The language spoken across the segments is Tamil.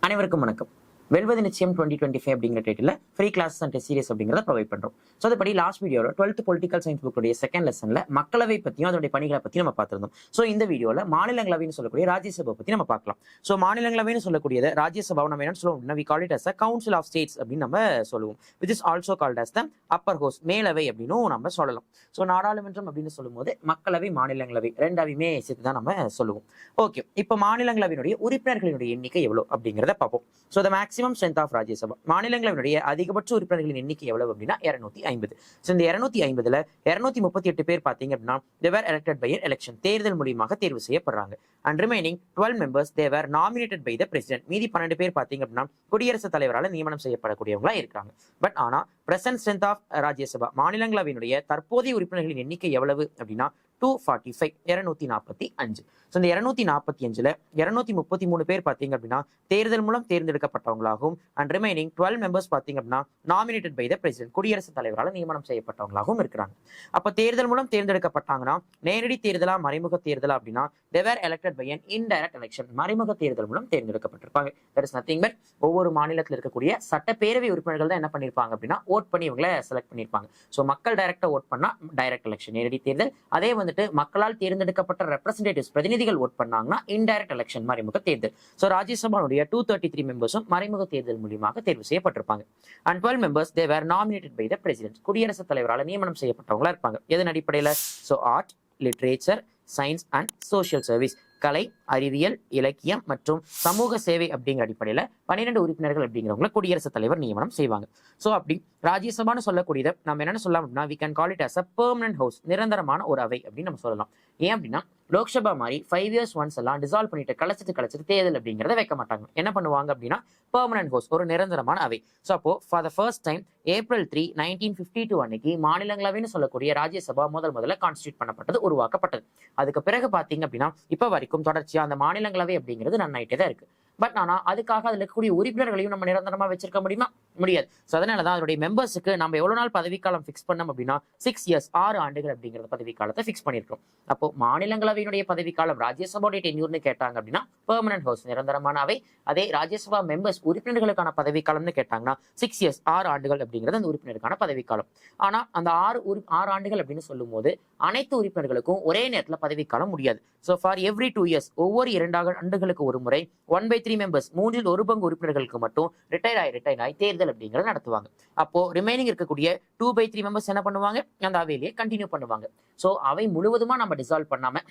அனைவருக்கும் வணக்கம். வெல்வது நிச்சயம் 2025 அப்படிங்கிற title free class and test series அப்படிங்கிறத ப்ரொவைட் பண்றோம். ஸோ அதுபடி லாஸ்ட் வீடியோவில் 12th பொலிட்டிக்கல் சயின்ஸ் புக்குடைய செகண்ட் லெசன்ல மக்களவை பற்றியும் அதனுடைய பணிகளை பற்றி நம்ம பார்த்திருந்தோம். ஸோ இந்த வீடியோவில் மாநிலங்களவைன்னு சொல்லக்கூடிய ராஜ்யசபா பற்றி நம்ம பார்க்கலாம். ஸோ மாநிலங்களவைன்னு சொல்லக்கூடியது ராஜ்யசபா நம்ம என்ன சொல்லுவோம், we call it as a council of states அப்படின்னு நம்ம சொல்லுவோம். Which is also called as the upper house, மேலவை அப்படின்னு நம்ம சொல்லலாம். ஸோ நாடாளுமன்றம் அப்படின்னு சொல்லும்போது மக்களவை மாநிலங்களவை ரெண்டாவையுமே சேர்த்து தான் நம்ம சொல்லுவோம். ஓகே, இப்போ மாநிலங்களவையினுடைய உறுப்பினர்களினுடைய எண்ணிக்கை எவ்வளோ அப்படிங்கிறத பார்ப்போம். So the maximum strength of Rajya Sabha, மாநிலங்களவையினுடைய அதிகபட்ச உறுப்பினர்களின் எண்ணிக்கை எவ்வளவு அப்படின்னா 250. ஸோ இந்த 250ல 238 பேர் பார்த்தீங்க அப்படின்னா they were elected by election, தேர்தல் மூலியமாக தேர்வு செய்யப்படுறாங்க. And remaining 12 members they were nominated by the president, மீதி 12 பேர் பார்த்தீங்க அப்படின்னா குடியரசுத் தலைவரால் நியமனம் செய்யப்படக்கூடியவங்களா இருக்காங்க. பட் ஆனா பிரசன்ட் ஸ்ட்ரென்த் ஆஃப் ராஜ்யசபா, மாநிலங்களவையினுடைய தற்போதைய உறுப்பினர்களின் எண்ணிக்கை எவ்வளவு அப்படின்னா 245, 245. ஸோ இந்த 245ல 233 பேர் பார்த்தீங்க அப்படின்னா தேர்தல் மூலம் தேர்ந்தெடுக்கப்பட்டவங்களாகவும் அண்ட் ரிமைனிங் 12 members பார்த்தீங்க அப்படின்னா நாமினேட்டட் பை த பிரசிடென்ட், குடியரசுத் தலைவரால் நியமனம் செய்யப்பட்டவங்களாகவும் இருக்கிறாங்க. அப்போ தேர்தல் மூலம் தேர்ந்தெடுக்கப்பட்டாங்கன்னா நேரடி தேர்தலா மறைமுக தேர்தலா அப்படின்னா they were elected by an indirect election, மறைமுக தேர்தல் மூலம் தேர்ந்தெடுக்கப்பட்டிருப்பாங்க. that is nothing but ஒவ்வொரு மாநிலத்தில் இருக்கக்கூடிய சட்டப்பேரவை உறுப்பினர்கள் தான் என்ன பண்ணியிருப்பாங்க அப்படின்னா ஓட் பண்ணி இவங்களை செலக்ட் பண்ணியிருப்பாங்க. ஸோ மக்கள் டைரக்டா ஓட் பண்ணா டைரக்ட் எலெக்ஷன் நேரடி தேர்தல், அதே வந்துட்டு மக்களால் தேர்ந்தெடுக்கப்பட்ட ரெப்ரசன்டேட்டிவ்ஸ் பிரதிநிதிகள் ஓட் பண்ணாங்கன்னா இன்டைரக்ட் எலெக்ஷன் மறைமுக தேர்தல். ஸோ ராஜ்யசபாவுடைய 233 மெம்பர்ஸும் மறைமுக தேர்தல் மூலியமாக தேர்வு செய்யப்பட்டிருப்பாங்க. And 12 members they were nominated by the president, குடியரசுத் தலைவரால் நியமனம் செய்யப்பட்டவங்களா இருப்பாங்க. எதன் அடிப்படையில்? So art, literature, science and social service, கலை, அறிவியல், இலக்கியம் மற்றும் சமூக சேவை அப்படிங்கிற அடிப்படையில் 12 உறுப்பினர்கள் அப்படிங்கிறவங்களை குடியரசுத் தலைவர் நியமனம் செய்வாங்க. ஸோ அப்படி ராஜ்யசபான்னு சொல்லக்கூடியதை நம்ம என்னென்ன சொல்லலாம் அப்படின்னா we can call it as a permanent house, நிரந்தரமான ஒரு அவை அப்படின்னு நம்ம சொல்லலாம். ஏன் அப்படின்னா லோக்சபா மாதிரி 5 years ஒன்ஸ் எல்லாம் டிசால்வ் பண்ணிட்டு கலைச்சிட்டு தேர்தல் அப்படிங்கிறத வைக்க மாட்டாங்க. என்ன பண்ணுவாங்க அப்படின்னா பெர்மனன்ட் ஹவுஸ், ஒரு நிரந்தரமான அவை. ஸோ அப்போ for the first time April 3, 1952 அன்னைக்கு மாநிலங்களவைன்னு சொல்லக்கூடிய ராஜ்யசபா முதல்ல கான்ஸ்டியூட் பண்ணப்பட்டது, உருவாக்கப்பட்டது. அதுக்கு பிறகு பாத்தீங்க அப்படின்னா இப்ப வரைக்கும் தொடர்ச்சியா அந்த மாநிலங்களவை அப்படிங்கிறது நன்னாயிட்டே தான் இருக்கு. பட் ஆனா அதுக்காக அதுல இருக்கக்கூடிய உறுப்பினர்களையும் நம்ம நிரந்தரமா வச்சிருக்க முடியுமா? முடியாது. ஸோ அதனாலதான் அதனுடைய மெம்பர்ஸுக்கு நம்ம எவ்வளவு நாள் பதவிக்காலம் ஃபிக்ஸ் பண்ணோம் அப்படின்னா 6 years, 6 ஆண்டுகள் அப்படிங்கிற பதவிக்காலத்தை ஃபிக்ஸ் பண்ணிருக்கோம். அப்போ மாநிலங்களவையினுடைய பதவிக்காலம் ராஜ்யசபாவுடைய டென்யூர்னு கேட்டாங்க அப்படின்னா பெர்மனன்ட் ஹவுஸ், நிரந்தரமான அவை. அதே ராஜ்யசபா மெம்பர்ஸ் உறுப்பினர்களுக்கான பதவிக்காலம்னு கேட்டாங்கன்னா 6 years, 6 ஆண்டுகள் அப்படிங்கிறது அந்த உறுப்பினருக்கான பதவிக்காலம். ஆனா அந்த 6 ஆண்டுகள் அப்படின்னு சொல்லும் போது அனைத்து உறுப்பினர்களுக்கும் ஒரே நேரத்தில் பதவிக்காலம் முடியாது. ஸோ ஃபார் எவ்ரி 2 years, ஒவ்வொரு 2 ஆண்டுகளுக்கு ஒரு முறை 1/3 members, 3/1 உறுப்பினர்களுக்கு மட்டும் ரிட்டையர் ஆகி தேர்தல் அப்படிங்கிறத நடத்துவாங்க. அப்போ ரிமைனிங் இருக்கக்கூடிய 2/3 members என்ன பண்ணுவாங்க, அந்த அவையிலேயே கண்டினியூ பண்ணுவாங்க. ஸோ அவை முழுவதுமா நம்ம டிசால்வ் பண்ணாம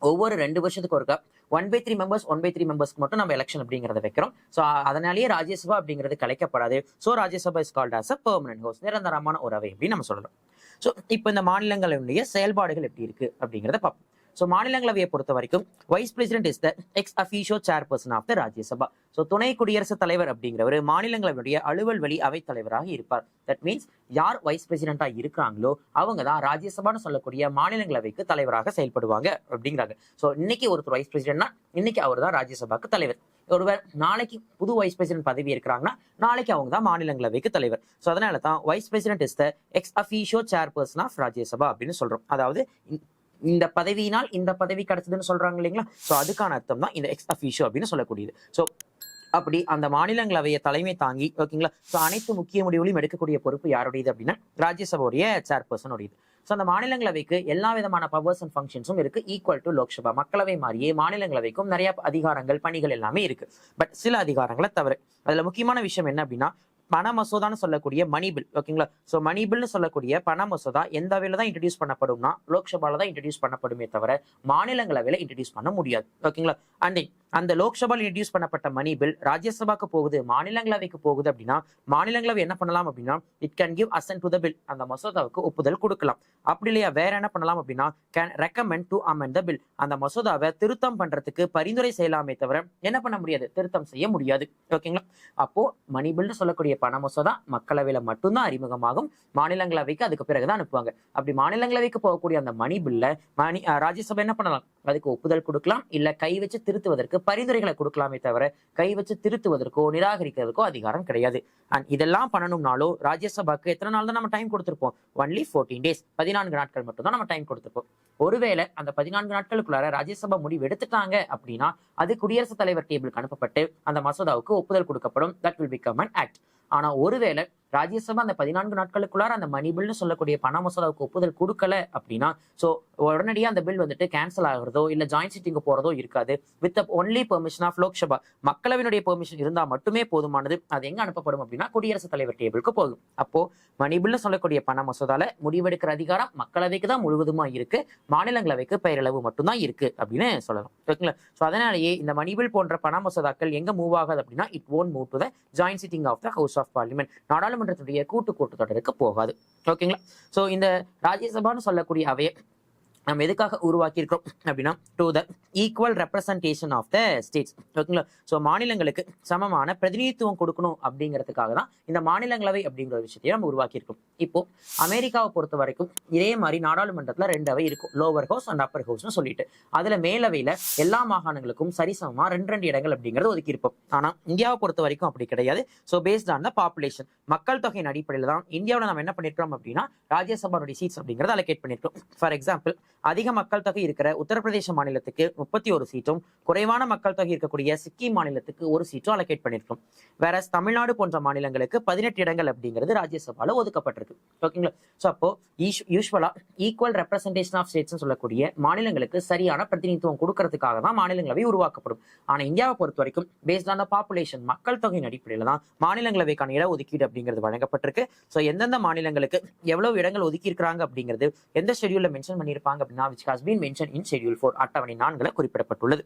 ஒவ்வொரு 2 வருஷத்துக்கு ஒருக்கா 1/3 members மட்டும் நம்ம எலெக்ஷன் அப்படிங்கிறத வைக்கிறோம். ஸோ அதனாலேயே ராஜ்யசபா அப்படிங்கிறது கலைக்கப்படாது. So Rajya Sabha is called as a permanent house, நிரந்தரமான ஒரு அவை அப்படின்னு நம்ம சொல்லலாம். ஸோ இப்போ இந்த மாநிலங்களுடைய செயல்பாடுகள் எப்படி இருக்கு அப்படிங்கிறத பார்ப்போம். ஸோ மாநிலங்களவையை பொறுத்த வரைக்கும் vice president is the ex officio chairperson of the Rajya Sabha. So துணை குடியரசுத் தலைவர் அப்படிங்கிறவர் மாநிலங்களவையுடைய அலுவல் வழி அவைத் தலைவராக இருப்பார். தட் மீன்ஸ் யார் வைஸ் பிரசிடென்டா இருக்காங்களோ அவங்க தான் ராஜ்யசபான்னு சொல்லக்கூடிய மாநிலங்களவைக்கு தலைவராக செயல்படுவாங்க அப்படிங்கிறாங்க. ஸோ இன்னைக்கு ஒருத்தர் வைஸ் பிரசிடென்ட்னா இன்னைக்கு அவர் தான் ராஜ்யசபாக்கு தலைவர். ஒருவர் நாளைக்கு புது வைஸ் பிரசிடென்ட் பதவி இருக்கிறாங்கன்னா நாளைக்கு அவங்க தான் மாநிலங்களவைக்கு தலைவர். ஸோ அதனால தான் vice president is the ex officio chairperson of Rajya Sabha அப்படின்னு சொல்றோம். அதாவது இந்த பதவியினால் இந்த பதவி கிடைச்சதுன்னு சொல்றாங்க இல்லைங்களா? ஸோ அதுக்கான அர்த்தம் தான் இந்த எக்ஸ் அஃபீஷியோ அப்படின்னு சொல்லக்கூடியது. ஸோ அப்படி அந்த மாநிலங்களவையை தலைமை தாங்கி, ஓகேங்களா, ஸோ அனைத்து முக்கிய முடிவுகளையும் எடுக்கக்கூடிய பொறுப்பு யாருடையது அப்படின்னா ராஜ்யசபாவுடைய சேர்பர்சன் உடையது. ஸோ அந்த மாநிலங்களவைக்கு எல்லா விதமான பவர்ஸ் அண்ட் ஃபங்க்ஷன்ஸும் இருக்கு, ஈக்குவல் டு லோக்சபா. மக்களவை மாதிரியே மாநிலங்களவைக்கும் நிறைய அதிகாரங்கள், பணிகள் எல்லாமே இருக்கு. பட் சில அதிகாரங்களை தவிர அதுல முக்கியமான விஷயம் என்ன அப்படின்னா பண மசோதான்னு சொல்லக்கூடிய மணி பில், ஓகேங்களா. ஸோ மணி பில்னு சொல்லக்கூடிய பண மசோதா எந்த வகையில தான் இன்ட்ரடியூஸ் பண்ணப்படும்னா லோக்சபால தான் இன்ட்ரடியூஸ் பண்ணப்படுமே தவிர மாநிலங்களவையில இன்ட்ரடியூஸ் பண்ண முடியாது, ஓகேங்களா. அண்ட் அந்த லோக்சபாவில் இன்ட்ரடியூஸ் பண்ணப்பட்ட மணி பில் ராஜ்யசபாக்கு போகுது, மாநிலங்களவைக்கு போகுது அப்படின்னா மாநிலங்களவை என்ன பண்ணலாம் அப்படின்னா it can give ascent to the bill, அந்த மசோதாவுக்கு ஒப்புதல் கொடுக்கலாம். அப்படி இல்லையா வேற என்ன பண்ணலாம் அப்படின்னா can recommend to amend the bill, அந்த மசோதாவை திருத்தம் பண்றதுக்கு பரிந்துரை செய்யலாமே தவிர என்ன பண்ண முடியாது, திருத்தம் செய்ய முடியாது, ஓகேங்களா. அப்போ மணி பில்னு சொல்லக்கூடிய பண மசோதா மக்களவையில மட்டும்தான் அறிமுகமாகும், மாநிலங்களவைக்கு அதுக்கு பிறகுதான் அனுப்புவாங்க. அப்படி மாநிலங்களவைக்கு போகக்கூடிய அந்த மணி பில்ல ராஜ்யசபா என்ன பண்ணலாம், அதுக்கு ஒப்புதல் கொடுக்கலாம், இல்ல கை வச்சு திருத்துவதற்கு பரிந்துரைகளை கொடுக்கலாமே தவிர கை வச்சு திருத்துவதற்கோ நிராகரிக்கிறதுக்கோ அதிகாரம் கிடையாது. அண்ட் இதெல்லாம் பண்ணணும்னாலும் ராஜ்யசபாக்கு எத்தனை நாள் தான் நம்ம டைம் கொடுத்திருப்போம்? ஒன்லி 14 days, 14 நாட்கள் மட்டும் தான் நம்ம டைம் கொடுத்திருப்போம். ஒருவேளை அந்த 14 நாட்களுக்குள்ளார ராஜ்யசபா முடிவு எடுத்துட்டாங்க அப்படின்னா அது குடியரசுத் தலைவர் டேபிளுக்கு அனுப்பப்பட்டு அந்த மசோதாவுக்கு ஒப்புதல் கொடுக்கப்படும். That will become an act. ஆனா ஒருவேளை ராஜ்யசபா அந்த 14 நாட்களுக்குள்ளார அந்த மணி பில்னு சொல்லக்கூடிய பண மசோதாவுக்கு ஒப்புதல் கொடுக்கல அப்படின்னா சோ உடனடியா அந்த பில் வந்துட்டு கேன்சல் ஆகுறதோ இல்ல ஜாயின்ட் சிட்டிங் போறதோ இருக்காது. With only permission of Lok Sabha, மக்களவையினுடைய பெர்மிஷன் இருந்தா மட்டுமே போதுமானது. அது எங்க அனுப்பப்படும் அப்படின்னா குடியரசுத் தலைவர் டேபிளுக்கு போகும். அப்போ மணி பில்னு சொல்லக்கூடிய பண மசோதால முடிவெடுக்கிற அதிகாரம் மக்களவைக்கு தான் முழுவதுமா இருக்கு, மாநிலங்களவைக்கு பெயரளவு மட்டும்தான் இருக்கு அப்படின்னு சொல்லலாம். ஓகேங்களா? சோ அதனாலேயே இந்த மணி பில் போன்ற பண மசோதாக்கள் எங்க மூவ் ஆகாது அப்படின்னா it won't move to the joint sitting of the house of parliament, நாடாளுமன்றத்துடைய கூட்டத்தொடருக்கு போகாது. ஓகேங்களா? சோ இந்த ராஜ்யசபான்னு சொல்லக்கூடிய அவையை நம்ம எதுக்காக உருவாக்கி இருக்கிறோம் அப்படின்னா to the equal representation of the states. ஓகேங்களா? ஸோ மாநிலங்களுக்கு சமமான பிரதிநிதித்துவம் கொடுக்கணும் அப்படிங்கிறதுக்காக தான் இந்த மாநிலங்களவை அப்படிங்கிற ஒரு விஷயத்தையும் நம்ம உருவாக்கி இருக்கோம். இப்போ அமெரிக்காவை பொறுத்த வரைக்கும் இதே மாதிரி நாடாளுமன்றத்துல 2 அவை இருக்கும், லோவர் ஹவுஸ் அண்ட் அப்பர் ஹவுஸ்னு சொல்லிட்டு. அதுல மேலவையில எல்லா மாகாணங்களுக்கும் சரிசமமா 2 இடங்கள் அப்படிங்கறது ஒதுக்கி இருப்போம். ஆனா இந்தியாவை பொறுத்த வரைக்கும் அப்படி கிடையாது. So based on the population, மக்கள் தொகையின் அடிப்படையில் தான் இந்தியாவில் நம்ம என்ன பண்ணிருக்கோம் அப்படின்னா ராஜ்யசபாவுடைய சீட்ஸ் அப்படிங்கறத அலோகேட் பண்ணிருக்கோம். ஃபார் எக்ஸாம்பிள், அதிக மக்கள் தொகை இருக்கிற உத்தரப்பிரதேச மாநிலத்துக்கு 31 சீட்டும், குறைவான மக்கள் தொகை இருக்கக்கூடிய சிக்கிம் மாநிலத்துக்கு 1 சீட்டும் அலோகேட் பண்ணிருக்கோம். வேற தமிழ்நாடு போன்ற மாநிலங்களுக்கு 18 இடங்கள் அப்படிங்கிறது ராஜ்யசபால ஒதுக்கப்பட்டிருக்கு. ஓகேங்களா? சோ அப்போ யூஸ்வலா ஈக்குவல் ரெப்ரசன்டேஷன் ஆஃப் ஸ்டேட்ஸ் சொல்லக்கூடிய மாநிலங்களுக்கு சரியான பிரதிநிதித்துவம் கொடுக்கறதுக்காக தான் மாநிலங்களவை உருவாக்கப்படும். ஆனா இந்தியாவை பொறுத்த வரைக்கும் பேஸ்ட் ஆன் பாப்புலேஷன், மக்கள் தொகையின் அடிப்படையில தான் மாநிலங்களவைக்கான இட ஒதுக்கீடு அப்படிங்கிறது வழங்கப்பட்டிருக்கு. சோ எந்தெந்த மாநிலங்களுக்கு எவ்வளவு இடங்கள் ஒதுக்கி இருக்கிறாங்க அப்படிங்கிறது எந்த ஷெட்யூல்ல மென்ஷன் பண்ணியிருப்பாங்க அப்படின்னா which has been mentioned in schedule 4 அட்டவணை 4ல குறிப்பிடப்பட்டுள்ளது.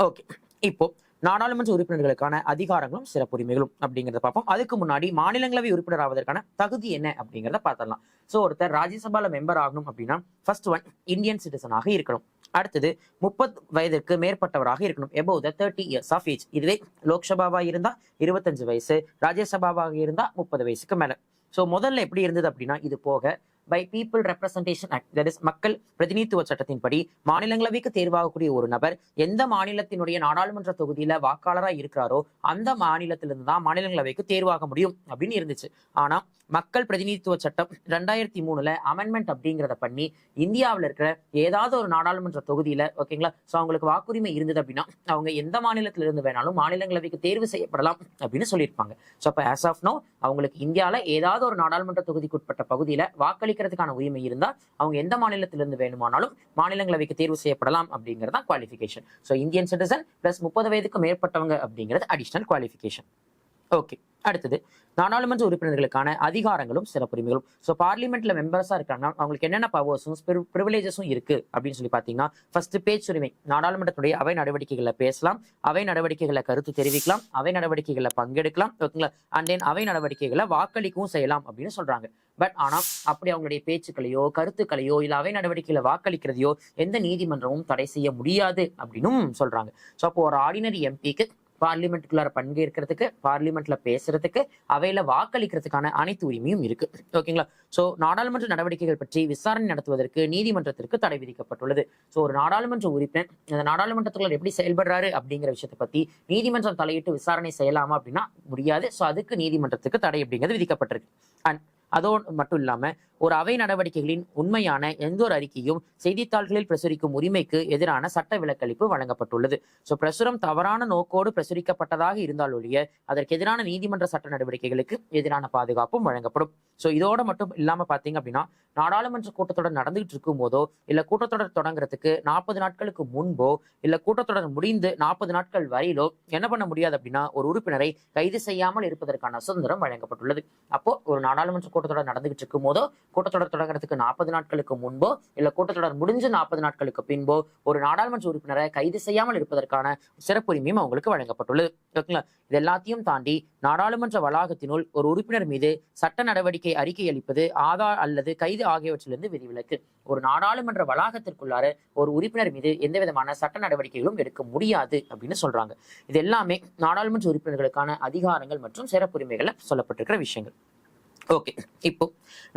ஓகே, இப்போ நாடாளுமன்ற உறுப்பினர்களுக்கான அதிகாரங்களும் சிறப்புரிமைகளும் அப்படிங்கிறத பார்ப்போம். அதுக்கு முன்னாடி மாநிலங்களவை உறுப்பினர் ஆவதற்கான தகுதி என்ன அப்படிங்கிறத பார்த்துடலாம். சோ ஒருத்தர் ராஜ்யசபால மெம்பர் ஆகணும் அப்படின்னா ஃபர்ஸ்ட் ஒன் இந்தியன் சிட்டிசனாக இருக்கணும். அடுத்தது 30 வயதிற்கு மேற்பட்டவராக இருக்கணும், above the 30 years of age. இதுவே லோக்சபாவா இருந்தா 25 வயசு, ராஜ்யசபாவாக இருந்தா 30 வயசுக்கு மேல. சோ முதல்ல எப்படி இருந்தது அப்படின்னா இது போக by people representation act, that is மக்கள் பிரதிநிதித்துவ சட்டத்தின்படி மாநிலங்களவைக்கு தேர்வாகக்கூடிய ஒரு நபர் எந்த மாநிலத்தினுடைய நாடாளுமன்ற தொகுதியில வாக்காளராக இருக்கிறாரோ அந்த மாநிலத்திலிருந்து தான் மாநிலங்களவைக்கு தேர்வாக முடியும் அப்படின்னு இருந்துச்சு. ஆனா மக்கள் பிரதிநிதித்துவ சட்டம் 2003ல அமெண்ட்மெண்ட் அப்படிங்கிறத பண்ணி இந்தியாவில் இருக்கிற ஏதாவது ஒரு நாடாளுமன்ற தொகுதியில, ஓகேங்களா, சோ அவங்களுக்கு வாக்குரிமை இருந்தது அப்படின்னா அவங்க எந்த மாநிலத்தில இருந்து வேணாலும் மாநிலங்களவைக்கு தேர்வு செய்யப்படலாம் அப்படின்னு சொல்லியிருப்பாங்க. சோ அப்ப ஆஸ் ஆஃப் நோ அவங்களுக்கு இந்தியாவில ஏதாவது ஒரு நாடாளுமன்ற தொகுதிக்கு உட்பட்ட பகுதியில வாக்களிக்கிறதுக்கான உரிமை இருந்தா அவங்க எந்த மாநிலத்திலிருந்து வேணுமானாலும் மாநிலங்களவைக்கு தேர்வு செய்யப்படலாம் அப்படிங்கிறது தான் qualification. So Indian citizen plus 30 வயதுக்கு மேற்பட்டவங்க அப்படிங்கிறது அடிஷனல் குவாலிஃபிகேஷன். ஓகே, அடுத்தது நாடாளுமன்ற உறுப்பினர்களுக்கான அதிகாரங்களும் சிறப்புரிமைகளும். ஸோ பார்லிமெண்ட்ல மெம்பர்ஸா இருக்காங்கன்னா அவங்களுக்கு என்னென்ன பவர்ஸும் ப்ரிவிலேஜஸும் இருக்கு அப்படின்னு சொல்லி பாத்தீங்கன்னா ஃபர்ஸ்ட் பேச்சுரிமை, நாடாளுமன்றத்துடைய அவை நடவடிக்கைகளை பேசலாம், அவை நடவடிக்கைகளை கருத்து தெரிவிக்கலாம், அவை நடவடிக்கைகளை பங்கெடுக்கலாம், ஓகேங்களா, அண்ட் தென் அவை நடவடிக்கைகளை வாக்களிக்கவும் செய்யலாம் அப்படின்னு சொல்றாங்க. பட் ஆனா அப்படி அவங்களுடைய பேச்சுக்களையோ கருத்துக்களையோ இல்ல அவை நடவடிக்கைகளை வாக்களிக்கிறதையோ எந்த நீதிமன்றமும் தடை செய்ய முடியாது அப்படின்னு சொல்றாங்க. ஸோ அப்போ ஒரு ஆர்டினரி எம்பிக்கு பார்லிமெண்ட்டுக்குள்ளார பங்கேற்கிறதுக்கு, பார்லிமெண்ட்ல பேசுறதுக்கு, அவையில வாக்களிக்கிறதுக்கான அனைத்து உரிமையும் இருக்கு. ஓகேங்களா? சோ நாடாளுமன்ற நடவடிக்கைகள் பற்றி விசாரணை நடத்துவதற்கு நீதிமன்றத்திற்கு தடை விதிக்கப்பட்டுள்ளது. சோ ஒரு நாடாளுமன்ற உறுப்பினர் இந்த நாடாளுமன்றத்துக்குள்ள எப்படி செயல்படுறாரு அப்படிங்கிற விஷயத்தை பத்தி நீதிமன்றம் தலையிட்டு விசாரணை செய்யலாமா அப்படின்னா முடியாது. சோ அதுக்கு நீதிமன்றத்துக்கு தடை அப்படிங்கிறது விதிக்கப்பட்டிருக்கு. அண்ட் அதோடு மட்டும் இல்லாம ஒரு அவை நடவடிக்கைகளின் உண்மையான எந்த ஒரு அறிக்கையும் செய்தித்தாள்களில் பிரசுரிக்கும் உரிமைக்கு எதிரான சட்ட விலக்களிப்பு வழங்கப்பட்டுள்ளது. சோ பிரசுரம் தவறான நோக்கோடு பிரசுரிக்கப்பட்டதாக இருந்தால் ஒழிய அதற்கு எதிரான நீதிமன்ற சட்ட நடவடிக்கைகளுக்கு எதிரான பாதுகாப்பும் வழங்கப்படும். சோ இதோட மட்டும் இல்லாம பாத்தீங்க அப்படின்னா நாடாளுமன்ற கூட்டத்தொடர் நடந்துகிட்டு இருக்கும் போதோ இல்ல கூட்டத்தொடர் தொடங்குறதுக்கு 40 நாட்களுக்கு முன்போ இல்ல கூட்டத்தொடர் முடிந்து 40 நாட்கள் வரையிலோ என்ன பண்ண முடியாது அப்படின்னா ஒரு உறுப்பினரை கைது செய்யாமல் இருப்பதற்கான சுதந்திரம் வழங்கப்பட்டுள்ளது. அப்போ ஒரு நாடாளுமன்ற கூட்டத்தொடர் நடந்துகிட்டு இருக்கும் போதோ கூட்டத்தொடர் தொடங்குறதுக்கு 40 நாட்களுக்கு முன்போ இல்ல கூட்டத்தொடர் முடிஞ்சு 40 நாட்களுக்கு பின்போ ஒரு நாடாளுமன்ற உறுப்பினரை கைது செய்யாமல் இருப்பதற்கான சிறப்புரிமையும் அவங்களுக்கு வழங்கப்பட்டுள்ளது. ஓகேங்களா? இது எல்லாத்தையும் தாண்டி நாடாளுமன்ற வளாகத்தினுள் ஒரு உறுப்பினர் மீது சட்ட நடவடிக்கை அறிக்கை அளிப்பது, ஆதார் அல்லது கைது ஆகியவற்றிலிருந்து விதிவிலக்கு. ஒரு நாடாளுமன்ற வளாகத்திற்குள்ளார ஒரு உறுப்பினர் மீது எந்த விதமான சட்ட நடவடிக்கைகளும் எடுக்க முடியாது அப்படின்னு சொல்றாங்க. இது எல்லாமே நாடாளுமன்ற உறுப்பினர்களுக்கான அதிகாரங்கள் மற்றும் சிறப்புரிமைகள்ல சொல்லப்பட்டிருக்கிற விஷயங்கள். ஓகே, இப்போ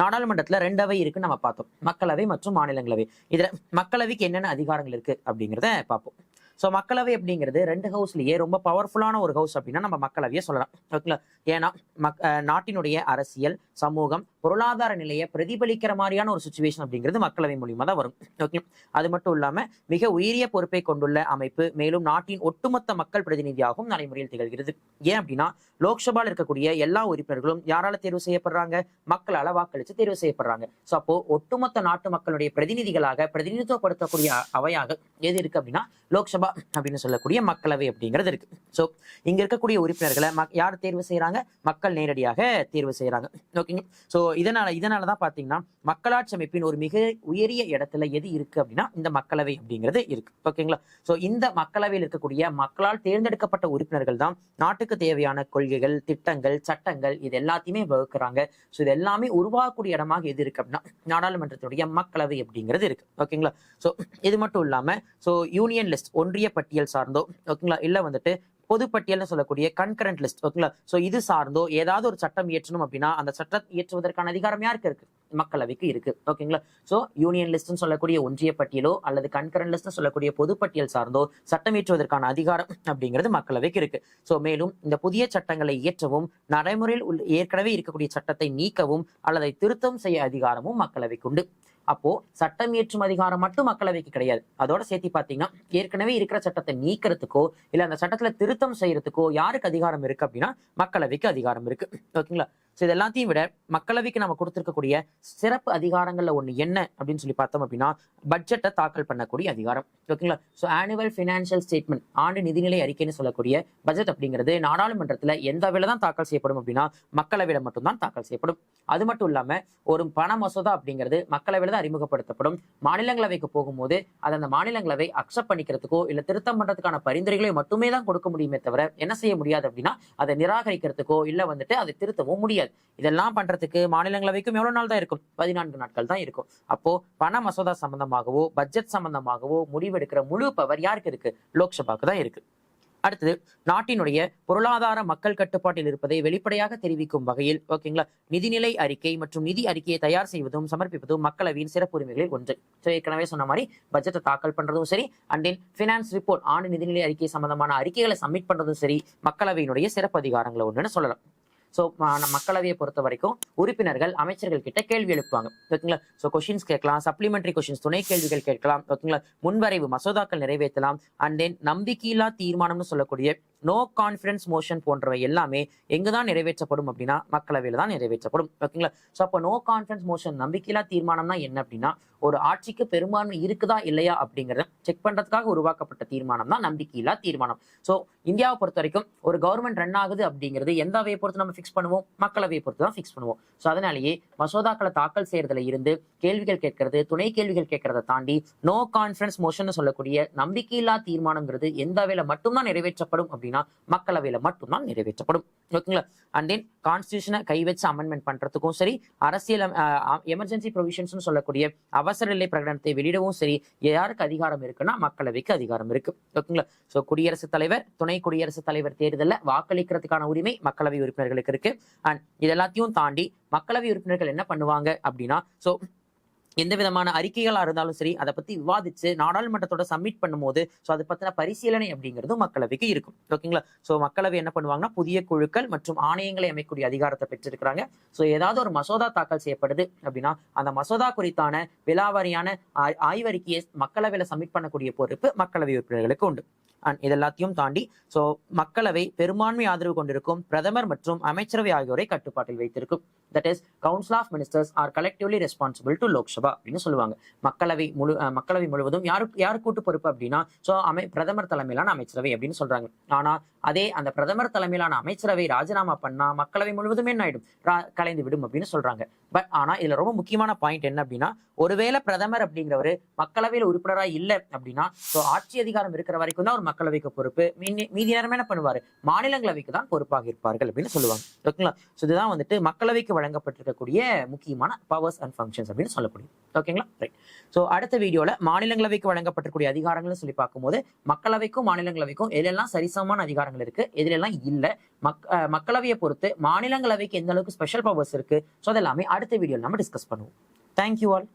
நாடாளுமன்றத்துல 2 அவை இருக்குன்னு நம்ம பார்த்தோம், மக்களவை மற்றும் மாநிலங்களவை. இதுல மக்களவைக்கு என்னென்ன அதிகாரங்கள் இருக்கு அப்படிங்கிறத பார்ப்போம். ஸோ மக்களவை அப்படிங்கிறது 2 ஹவுஸ்லயே ரொம்ப பவர்ஃபுல்லான ஒரு ஹவுஸ் அப்படின்னா நம்ம மக்களவையை சொல்லலாம். ஓகேங்களா? ஏன்னா நாட்டினுடைய அரசியல், சமூகம், பொருளாதார நிலையை பிரதிபலிக்கிற மாதிரியான ஒரு சுச்சுவேஷன் அப்படிங்கிறது மக்களவை மூலியமா தான் வரும். ஓகே, அது மட்டும் இல்லாம மிக உயரிய பொறுப்பை கொண்டுள்ள அமைப்பு, மேலும் நாட்டின் ஒட்டுமொத்த மக்கள் பிரதிநிதியாகவும் நடைமுறையில் திகழ்கிறது. ஏன் அப்படின்னா லோக்சபால இருக்கக்கூடிய எல்லா உறுப்பினர்களும் யாரால தேர்வு செய்யப்படுறாங்க? மக்களால வாக்களிச்சு தேர்வு செய்யப்படுறாங்க. ஸோ அப்போ ஒட்டுமொத்த நாட்டு மக்களுடைய பிரதிநிதிகளாக பிரதிநிதித்துவப்படுத்தக்கூடிய அவையாக எது இருக்கு அப்படின்னா லோக்சபா அப்படின்னு சொல்லக்கூடிய மக்களவை அப்படிங்கிறது இருக்கு. சோ இங்க இருக்கக்கூடிய உறுப்பினர்களை யார் தேர்வு செய்யறாங்க? மக்கள் நேரடியாக தேர்வு செய்யறாங்க. ஓகேங்க. சோ இதனாலதான் பாத்தீங்கன்னா மக்களாட்சி அமைப்பின் ஒரு மிக உயரிய இடத்துல எது இருக்கு அப்படின்னா இந்த மக்களவை அப்படிங்கிறது இருக்கு. ஓகேங்களா? சோ இந்த மக்களவையில் இருக்கக்கூடிய மக்களால் தேர்ந்தெடுக்கப்பட்ட உறுப்பினர்கள் தான் நாட்டுக்கு தேவையான கொள்கைகள், திட்டங்கள், சட்டங்கள் இது எல்லாத்தையுமே வகுக்கிறாங்க. சோ இது எல்லாமே உருவாகக்கூடிய இடமாக எது இருக்கு அப்படின்னா நாடாளுமன்றத்துடைய மக்களவை அப்படிங்கிறது இருக்கு. ஓகேங்களா? சோ இது மட்டும் இல்லாம சோ யூனியன் லிஸ்ட் ஒன்றிய பட்டியல் சார்ந்தோ, ஓகேங்களா, இல்ல வந்துட்டு பொதுப்பட்டியல்னு சொல்லக்கூடிய கன்கரண்ட் லிஸ்ட், ஓகேங்களா, சோ இது சார்ந்தோ ஏதாவது ஒரு சட்டம் இயற்றணும் அப்படின்னா அந்த சட்டம் இயற்றுவதற்கான அதிகாரம் யாருக்கு இருக்கு? மக்களவைக்கு இருக்கு. ஓகேங்களா? சோ யூனியன் லிஸ்ட்னு சொல்லக்கூடிய ஒன்றிய பட்டியலோ அல்லது கன்கரண்ட் லிஸ்ட்னு சொல்லக்கூடிய பொதுப்பட்டியல் சார்ந்தோ சட்டம் இயற்றுவதற்கான அதிகாரம் அப்படிங்கிறது மக்களவைக்கு இருக்கு. சோ மேலும் இந்த புதிய சட்டங்களை இயற்றவும், நடைமுறையில் ஏற்கனவே இருக்கக்கூடிய சட்டத்தை நீக்கவும் அல்லது திருத்தம் செய்ய அதிகாரமும் மக்களவைக்கு உண்டு. அப்போ சட்டம் இயற்றும் அதிகாரம் மட்டும் மக்களவைக்கு கிடையாது. அதோட சேர்த்து பாத்தீங்கன்னா ஏற்கனவே இருக்கிற சட்டத்தை நீக்கிறதுக்கோ இல்ல அந்த சட்டத்துல திருத்தம் செய்யறதுக்கோ யாருக்கு அதிகாரம் இருக்கு அப்படின்னா மக்களவைக்கு அதிகாரம் இருக்கு. ஓகேங்களா? ஸோ இது எல்லாத்தையும் விட மக்களவைக்கு நம்ம கொடுத்திருக்கக்கூடிய சிறப்பு அதிகாரங்கள்ல ஒண்ணு என்ன அப்படின்னு சொல்லி பார்த்தோம் அப்படின்னா பட்ஜெட்டை தாக்கல் பண்ணக்கூடிய அதிகாரம். ஓகேங்களா? ஸோ ஆனுவல் ஃபினான்ஷியல் ஸ்டேட்மெண்ட், ஆண்டு நிதிநிலை அறிக்கைன்னு சொல்லக்கூடிய பட்ஜெட் அப்படிங்கிறது நாடாளுமன்றத்துல எந்த வேலை தான் தாக்கல் செய்யப்படும் அப்படின்னா மக்களவையில மட்டும்தான் தாக்கல் செய்யப்படும். அது மட்டும் இல்லாம ஒரு பண மசோதா அப்படிங்கிறது மக்களவையில தான் அறிமுகப்படுத்தப்படும். மாநிலங்களவைக்கு போகும்போது அதை அந்த மாநிலங்களவை அக்செப்ட் பண்ணிக்கிறதுக்கோ இல்ல திருத்தம் பண்றதுக்கான பரிந்துரைகளை மட்டுமே தான் கொடுக்க முடியுமே தவிர என்ன செய்ய முடியாது அப்படின்னா அதை நிராகரிக்கிறதுக்கோ இல்ல வந்துட்டு அதை திருத்தவும் முடியாது. இதெல்லாம் பண்றதுக்கு மாநிலங்களவைக்கும் எவ்வளவு நாள் தான் இருக்கும்? 14 நாட்கள் தான் இருக்கும். அப்போ பண மசோதா சம்பந்தமாகவோ பட்ஜெட் சம்பந்தமாகவோ முடிவெடுக்கிற முழு பவர் யாருக்கு இருக்கு? லோக்சபாக்கு தான் இருக்கு. அடுத்தது நாட்டினுடைய பொருளாதார மக்கள் கட்டுப்பாட்டில் இருப்பதை வெளிப்படையாக தெரிவிக்கும் வகையில், ஓகேங்களா, நிதிநிலை அறிக்கை மற்றும் நிதி அறிக்கையை தயார் செய்வதும் சமர்ப்பிப்பதும் மக்களவையின் சிறப்பு உரிமைகளில் ஒன்று. ஸோ ஏற்கனவே சொன்ன மாதிரி பட்ஜெட்டை தாக்கல் பண்றதும் சரி, அண்ட் தென் ஃபினான்ஸ் ரிப்போர்ட், ஆண்டு நிதிநிலை அறிக்கை சம்பந்தமான அறிக்கைகளை சப்மிட் பண்றதும் சரி மக்களவையினுடைய சிறப்பு அதிகாரங்களை ஒன்றுன்னு சொல்லலாம். ஸோ மக்களவையை பொறுத்த வரைக்கும் உறுப்பினர்கள் அமைச்சர்கள் கிட்ட கேள்வி எழுப்புவாங்க. ஓகேங்களா? ஸோ கொஸ்டின்ஸ் கேட்கலாம், சப்ளிமெண்டரி கொஸ்டின்ஸ் துணை கேள்விகள் கேட்கலாம். ஓகேங்களா? முன்வரைவு மசோதாக்கள் நிறைவேற்றலாம். அண்ட் தென் நம்பிக்கையில்லா தீர்மானம்னு சொல்லக்கூடிய நோ கான்ஃபிடன்ஸ் மோஷன் போன்றவை எல்லாமே எங்குதான் நிறைவேற்றப்படும் அப்படின்னா மக்களவையில தான் நிறைவேற்றப்படும். ஓகேங்களா? ஸோ அப்போ நோ கான்ஃபிடன்ஸ் மோஷன், நம்பிக்கையில்லா தீர்மானம்னா என்ன அப்படின்னா ஒரு ஆட்சிக்கு பெரும்பான்மை இருக்குதா இல்லையா அப்படிங்கிறத செக் பண்றதுக்காக உருவாக்கப்பட்ட தீர்மானம் தான் நம்பிக்கையில்லா தீர்மானம். ஸோ இந்தியாவை பொறுத்த வரைக்கும் ஒரு கவர்மெண்ட் ரன் ஆகுது அப்படிங்கிறது எந்த அவையை பொறுத்து நம்ம ஃபிக்ஸ் பண்ணுவோம்? மக்களவையை பொறுத்து தான் ஃபிக்ஸ் பண்ணுவோம். ஸோ அதனாலேயே மசோதாக்களை தாக்கல் செய்யறதுல இருந்து கேள்விகள் கேட்கறது, துணை கேள்விகள் கேட்கறதை தாண்டி நோ கான்ஃபிடன்ஸ் மோஷன் சொல்லக்கூடிய நம்பிக்கையில்லா தீர்மானம்ங்கிறது எந்த அவையில மட்டும்தான் நிறைவேற்றப்படும் அப்படின்னா மக்களவையில மட்டும்தான் நிறைவேற்றப்படும். ஓகேங்களா? அண்ட் தென் கான்ஸ்டிடியூஷனை கை வச்சு அமெண்ட்மெண்ட் பண்றதுக்கும் சரி, அரசியல் எமர்ஜென்சி ப்ரொவிஷன்ஸ் சொல்லக்கூடிய அவசர நிலை பிரகடனத்தை வெளியிடவும் சரி யாருக்கு அதிகாரம் இருக்குன்னா மக்களவைக்கு அதிகாரம் இருக்கு. ஓகேங்களா? சோ குடியரசுத் தலைவர், துணை குடியரசுத் தலைவர் தேர்தலில் வாக்களிக்கிறதுக்கான உரிமை மக்களவை உறுப்பினர்களுக்கு இருக்கு. அண்ட் இது எல்லாத்தையும் தாண்டி மக்களவை உறுப்பினர்கள் என்ன பண்ணுவாங்க அப்படின்னா சோ எந்த விதமான அறிக்கைகளா இருந்தாலும் சரி அதை பத்தி விவாதிச்சு நாடாளுமன்றத்தோட சப்மிட் பண்ணும்போது ஸோ அதை பத்தின பரிசீலனை அப்படிங்கிறதும் மக்களவைக்கு இருக்கும். ஓகேங்களா? ஸோ மக்களவை என்ன பண்ணுவாங்கன்னா புதிய குழுக்கள் மற்றும் ஆணையங்களை அமைக்கக்கூடிய அதிகாரத்தை பெற்றிருக்கிறாங்க. ஸோ ஏதாவது ஒரு மசோதா தாக்கல் செய்யப்படுது அப்படின்னா அந்த மசோதா குறித்தான விலாவாரியான ஆய்வறிக்கையை மக்களவையில சப்மிட் பண்ணக்கூடிய பொறுப்பு மக்களவை உறுப்பினர்களுக்கு உண்டு. அண்ட் இது எல்லாத்தையும் தாண்டி சோ மக்களவை பெரும்பான்மை ஆதரவு கொண்டிருக்கும் பிரதமர் மற்றும் அமைச்சரவை ஆகியோரை கட்டுப்பாட்டில் வைத்திருக்கும். That is council of ministers are collectively responsible to Lok Sabha அப்படின்னு சொல்லுவாங்க. மக்களவை முழுவதும் யாரு கூட்டு பொறுப்பு அப்படின்னா சோ பிரதமர் தலைமையிலான அமைச்சரவை அப்படின்னு சொல்றாங்க. ஆனா அதே அந்த பிரதமர் தலைமையிலான அமைச்சரவை ராஜினாமா பண்ணா மக்களவை முழுவதுமே என்ன ஆயிடும்? கலைந்து விடும் அப்படின்னு சொல்றாங்க. பட் ஆனா இதுல ரொம்ப முக்கியமான பாயிண்ட் என்ன அப்படின்னா ஒருவேளை பிரதமர் அப்படிங்கிறவரு மக்களவையில் உறுப்பினராக இல்லை அப்படின்னா சோ ஆட்சி அதிகாரம் இருக்கிற வரைக்கும் தான் ஒரு மக்களவைக்கு பொறுப்பு, மீதி நேரம் என்ன பண்ணுவாரு, மாநிலங்களவைக்கு தான் பொறுப்பாக இருப்பார்கள் அப்படின்னு சொல்லுவாங்க. ஓகேங்களா? ஸோ இதுதான் வந்துட்டு மக்களவைக்கு வழங்கப்பட்டிருக்கக்கூடிய முக்கியமான பவர்ஸ் அண்ட் ஃபங்க்ஷன்ஸ் அப்படின்னு சொல்லக்கூடியது. ஓகேங்களா? ரைட். ஸோ அடுத்த வீடியோல மாநிலங்களவைக்கு வழங்கப்பட்டிருக்கூடிய அதிகாரங்கள் சொல்லி பார்க்கும்போது மக்களவைக்கும் மாநிலங்களவைக்கும் எதெல்லாம் சரிசமமான அதிகாரங்கள் இருக்கு, எதுலெல்லாம் இல்ல, மக்களவையை பொறுத்து மாநிலங்களவைக்கு எந்த அளவுக்கு ஸ்பெஷல் பவர்ஸ் இருக்கு, ஸோ அதெல்லாமே அடுத்த வீடியோல நம்ம டிஸ்கஸ் பண்ணுவோம். Thank you all.